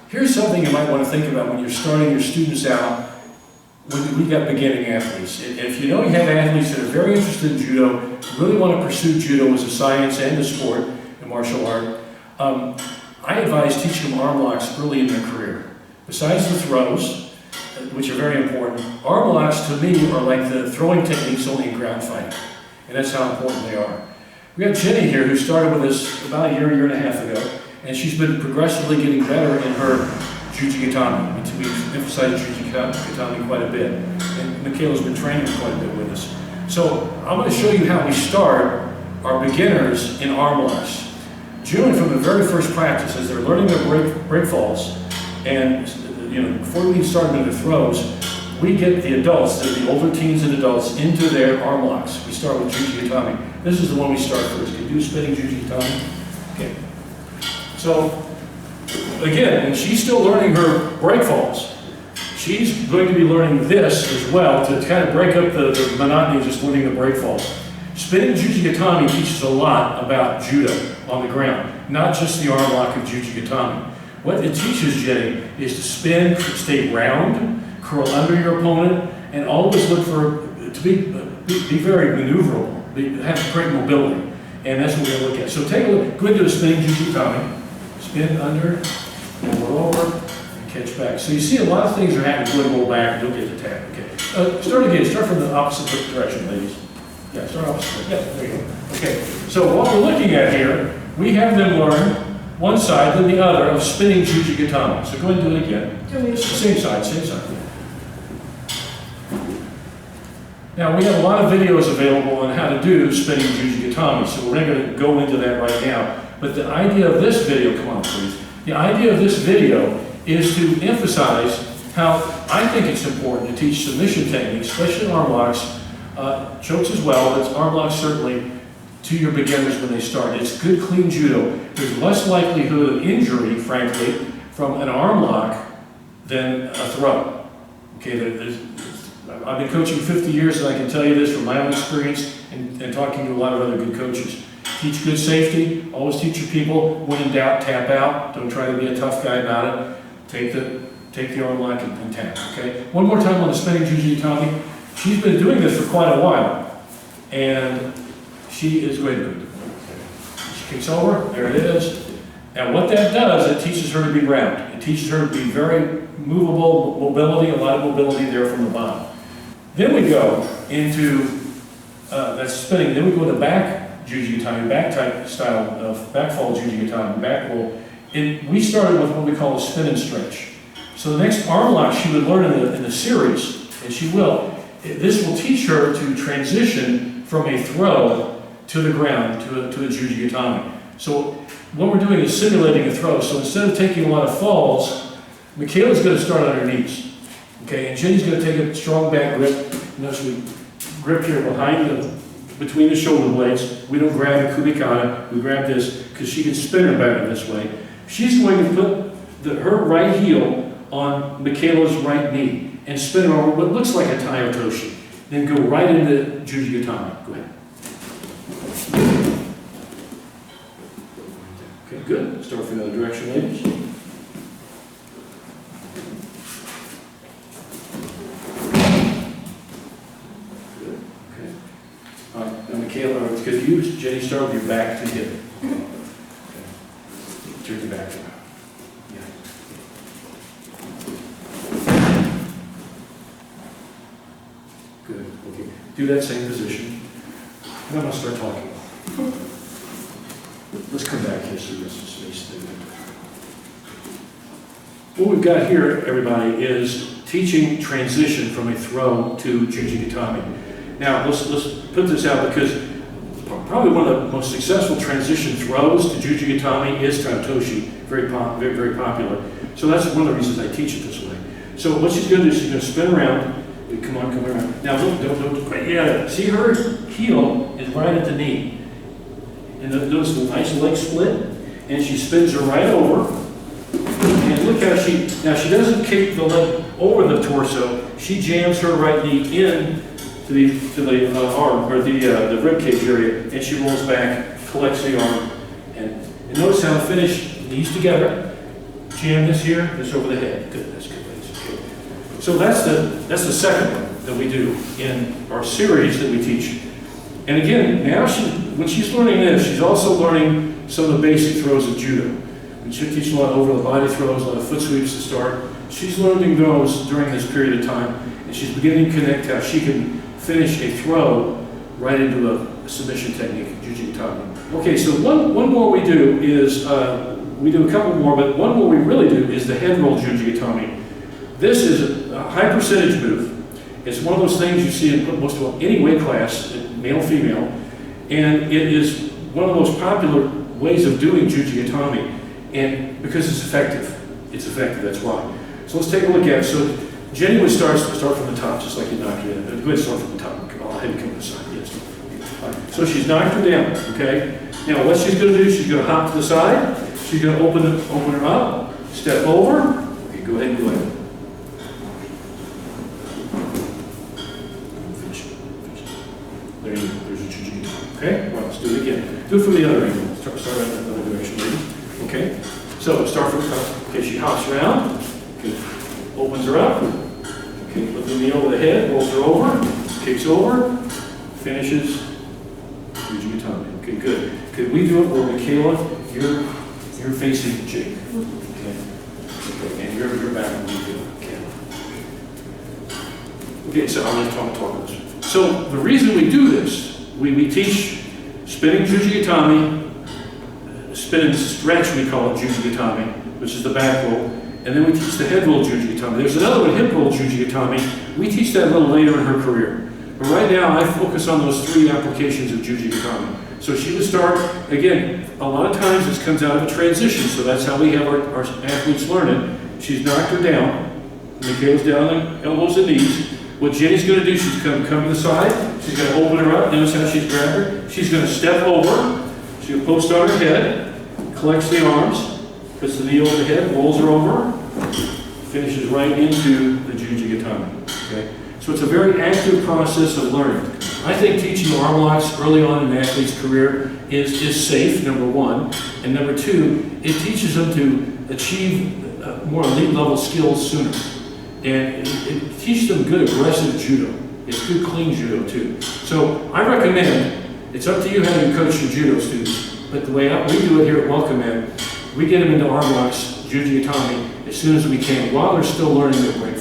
Here's something you might want to think about when you're starting your students out. We got beginning athletes. If you know you have athletes that are very interested in judo, really want to pursue judo as a science and a sport, a martial art, I advise teaching them arm locks early in their career. Besides the throws, which are very important, arm locks to me are like the throwing techniques only in ground fighting. And that's how important they are. We got Jenny here who started with us about a year and a half ago, and she's been progressively getting better in her jiu-jitsu. We've emphasized jiu-jitsu quite a bit, and Michaela's been training quite a bit with us. So I'm going to show you how we start our beginners in arm locks. June, from the very first practice, as they're learning their break falls, and before we even start with the throws, we get the adults, the older teens and adults, into their arm locks. We start with jiu-jitsu. This is the one we start first. Can you do spinning jiu-jitsu? Okay. So, again, and she's still learning her break falls. She's going to be learning this as well to kind of break up the monotony of just learning the break falls. Spinning jiu-jitsu teaches a lot about judo on the ground, not just the arm lock of jiu-jitsu. What it teaches, Jenny, is to spin, stay round, curl under your opponent, and always look to be very maneuverable, have great mobility. And that's what we're going to look at. So take a look, go into a spinning jiu-jitsu. Spin under, and roll over, and catch back. So you see a lot of things are happening. Go and roll back, and don't get the tap. Okay. Start again. Start from the opposite direction, ladies. Yeah, start opposite. Yeah, there you go. Okay. So what we're looking at here, we have them learn one side, then the other of spinning jiu-jitsu. So go ahead and do it again. Same side, same side. Now, we have a lot of videos available on how to do spinning jiu-jitsu, so we're not going to go into that right now. But the idea of this video, come on please, the idea of this video is to emphasize how I think it's important to teach submission techniques, especially arm locks, chokes as well, but arm locks certainly, to your beginners when they start. It's good, clean judo. There's less likelihood of injury, frankly, from an arm lock than a throw. Okay, I've been coaching 50 years, and I can tell you this from my own experience and talking to a lot of other good coaches. Teach good safety. Always teach your people, when in doubt, tap out. Don't try to be a tough guy about it. Take the arm lock and tap, okay? One more time on the spinning jiu-jitsu. She's been doing this for quite a while, and she is going to do it. She kicks over, there it is. Now what that does, it teaches her to be round. It teaches her to be very movable, mobility, a lot of mobility there from the bottom. Then we go into, that's spinning, then we go to back jiu-jitsu, back type style of back fall jiu-jitsu, back roll. And we started with what we call a spin and stretch. So the next arm lock she would learn in the series, and she will, this will teach her to transition from a throw to the ground, to a jiu-jitsu. So what we're doing is simulating a throw. So instead of taking a lot of falls, Michaela's going to start on her knees. Okay, and Jenny's going to take a strong back grip. Notice we grip here between the shoulder blades. We don't grab a kubikata, we grab this because she can spin her better this way. She's going to put her right heel on Michaela's right knee and spin her over what looks like a tai otoshi. Then go right into jiu-jitsu. Go ahead. Okay, good. Start from the other direction, ladies. Good. Okay. All right. Now, Michaela, it's confused. Jenny, start with your back to hip. Okay. Turn your back. Yeah. Good. Okay. Do that same position. And I'm going to start talking. Let's come back here so there's some space there. What we've got here, everybody, is teaching transition from a throw to jiu-jitsu. Now, let's put this out because probably one of the most successful transition throws to jiu-jitsu is tai otoshi, very popular. So that's one of the reasons I teach it this way. So what she's going to do is she's going to spin around. Come around. Now look, don't. Yeah, see her heel is right at the knee. And notice the nice leg split, and she spins her right over. And look how she doesn't kick the leg over the torso. She jams her right knee in to the arm or the rib cage area, and she rolls back, collects the arm, and notice how I finish knees together, jam this here, this over the head. Good, that's good, ladies. Okay. So that's the second one that we do in our series that we teach. And again, now when she's learning this, she's also learning some of the basic throws of judo. And she'll teach a lot of over the body throws, a lot of foot sweeps to start. She's learning those during this period of time, and she's beginning to connect how she can finish a throw right into a submission technique, jiu-jitsu. Okay, so one more we do is, we do a couple more, but one more we really do is the head roll jiu-jitsu. This is a high percentage move. It's one of those things you see in most of any weight class, male, female, and it is one of the most popular ways of doing jiu-jitsu, and because it's effective. It's effective, that's why. So let's take a look at it. So Jenny would start from the top, just like you knocked her in. Go ahead and start from the top. I'll have you come to the side. Yes. So she's knocked her down, okay? Now what she's going to do, she's going to hop to the side. She's going to open her up, step over. Okay, go ahead and do it. There's a jiu-jitsu. Okay? Well, let's do it again. Do it from the other angle. Start in the other direction, maybe. Okay? So start from the top. Okay, she hops around. Okay. Opens her up. Okay, look in the over the head, rolls her over, kicks over, finishes jiu-jitsu. Okay, good. Could we do it where Michaela, you're facing Jake. Okay, and you're back when you do it. Okay, so I'm going to talk about this. So the reason we do this, we teach spinning jiu-jitsu, spin and stretch, we call it jiu-jitsu, which is the back roll, and then we teach the head roll jiu-jitsu. There's another one, hip roll jiu-jitsu. We teach that a little later in her career. But right now, I focus on those three applications of jiu-jitsu. So she would start, again, a lot of times this comes out of a transition, so that's how we have our athletes learn it. She's knocked her down, Michaela's down on the elbows and knees. What Jenny's going to do, she's going to come to the side, she's going to open her up, notice how she's grabbed her. She's going to step over, she'll post on her head, collects the arms, puts the knee over the head, rolls her over, finishes right into the jiu-jitsu. Okay? So it's a very active process of learning. I think teaching arm locks early on in an athlete's career is safe, number one, and number two, it teaches them to achieve more elite level skills sooner. And it teaches them good aggressive judo. It's good clean judo too. So I recommend, it's up to you how you coach your judo students, but the way we do it here at Welcome Ed, we get them into arm locks, jiu-jitsu as soon as we can while they're still learning their break.